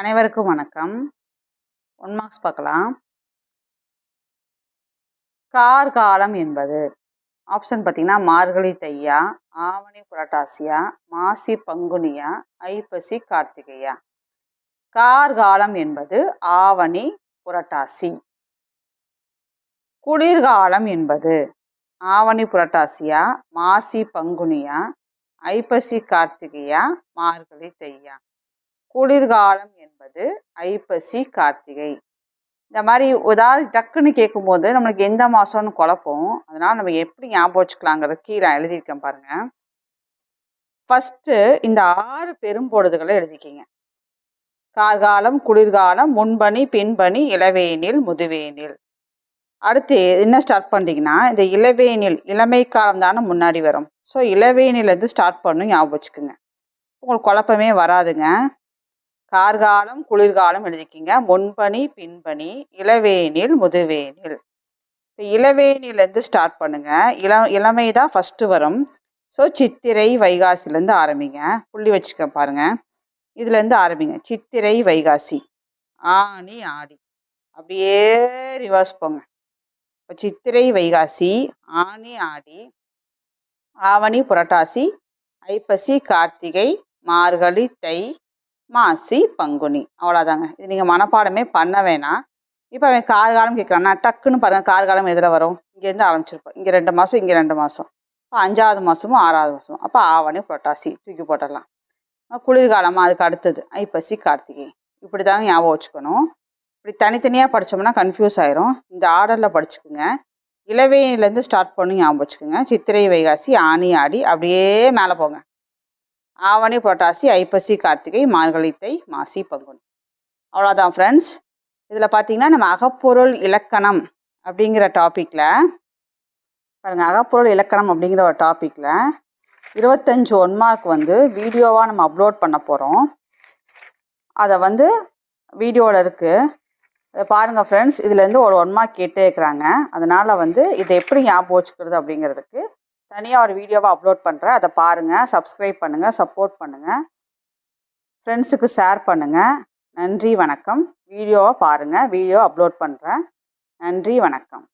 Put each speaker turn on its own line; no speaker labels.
அனைவருக்கும் வணக்கம். 1 மார்க்ஸ் பார்க்கலாம். கார்காலம் என்பது ஆப்ஷன் பார்த்தீங்கன்னா மார்கழி தையா, ஆவணி புரட்டாசியா, மாசி பங்குனியா, ஐப்பசி கார்த்திகையா. கார்காலம் என்பது ஆவணி புரட்டாசி. குளிர்காலம் என்பது ஆவணி புரட்டாசியா, மாசி பங்குனியா, ஐப்பசி கார்த்திகையா, மார்கழி தையா. குளிர்காலம் என்பது ஐப்பசி கார்த்திகை. இந்த மாதிரி ஏதாவது டக்குன்னு கேட்கும்போது நம்மளுக்கு எந்த மாதம்னு குழப்பம். அதனால் நம்ம எப்படி ஞாபகம் வச்சுக்கலாங்கிறத கீழே எழுதியிருக்கேன் பாருங்கள். ஃபஸ்ட்டு இந்த 6 பெரும்பொழுதுகளை எழுதிக்கிங்க. கார்காலம், குளிர்காலம், முன்பனி, பின்பனி, இளவேனில், முதுவேனில். அடுத்து என்ன ஸ்டார்ட் பண்ணிட்டீங்கன்னா இந்த இளவேனில் இளமை காலம் தானே முன்னாடி வரும். ஸோ இளவேனிலேருந்து ஸ்டார்ட் பண்ணணும், ஞாபகம் வச்சுக்கோங்க. உங்களுக்கு குழப்பமே வராதுங்க. கார்காலம், குளிர்காலம் எழுதிக்கிங்க. முன்பனி, பின்பனி, இளவேனில், முதுவேனில். இப்போ இளவேனிலேருந்து ஸ்டார்ட் பண்ணுங்கள். இளமை தான் ஃபஸ்ட்டு வரும். ஸோ சித்திரை வைகாசிலேருந்து ஆரம்பிங்க. புள்ளி வச்சுக்க பாருங்கள். இதுலேருந்து ஆரம்பிங்க. சித்திரை வைகாசி, ஆனி ஆடி, அப்படியே ரிவர்ஸ் போங்க. இப்போ சித்திரை வைகாசி, ஆனி ஆடி, ஆவணி புரட்டாசி, ஐப்பசி கார்த்திகை, மார்கழி தை, மாசி பங்குனி. அவ்வளோதாங்க. இது நீங்கள் மனப்பாடமே பண்ண வேணாம். இப்போ அவன் கார்காலம் கேட்குறான்னா டக்குன்னு பாருங்கள். கார்காலம் எதில் வரும்? இங்கேருந்து ஆரம்பிச்சிருப்போம். இங்கே 2 மாதம், இங்கே 2 மாதம். இப்போ 5ஆவது மாதமும் 6ஆவது மாதம். அப்போ ஆவணி புரட்டாசி தூக்கி போட்டுடலாம். குளிர்காலமாக அதுக்கு அடுத்தது ஐப்பசி கார்த்திகை. இப்படி தாங்க ஞாபகம் வச்சுக்கணும். இப்படி தனித்தனியாக படித்தோம்னா கன்ஃபியூஸ் ஆயிரும். இந்த ஆர்டரில் படிச்சுக்குங்க. இளவேனிலேருந்து ஸ்டார்ட் பண்ணி ஞாபகம் வச்சுக்கோங்க. சித்திரை வைகாசி, ஆனி ஆடி, அப்படியே மேலே போங்க. ஆவணி புரட்டாசி, ஐப்பசி கார்த்திகை, மார்கழி தை, மாசி பங்குனி. அவ்வளோதான் ஃப்ரெண்ட்ஸ். இதில் பார்த்தீங்கன்னா நம்ம அகப்பொருள் இலக்கணம் அப்படிங்கிற டாப்பிக்கில் பாருங்கள். அகப்பொருள் இலக்கணம் அப்படிங்கிற ஒரு டாப்பிக்கில் 25 1 மார்க் வீடியோவாக நம்ம அப்லோட் பண்ண போகிறோம். அதை வீடியோவில் இருக்குது. அதை பாருங்கள் ஃப்ரெண்ட்ஸ். இதுலேருந்து ஒரு 1 மார்க் கேட்டே இருக்கிறாங்க. அதனால் இதை எப்படி ஞாபகம் வச்சுக்கிறது அப்படிங்கிறதுக்கு தனியாக ஒரு வீடியோவை அப்லோட் பண்ணுறேன். அதை பாருங்கள், சப்ஸ்கிரைப் பண்ணுங்கள், சப்போர்ட் பண்ணுங்கள், ஃப்ரெண்ட்ஸுக்கு ஷேர் பண்ணுங்கள். நன்றி, வணக்கம். வீடியோவை பாருங்கள். வீடியோ அப்லோட் பண்ணுறேன். நன்றி, வணக்கம்.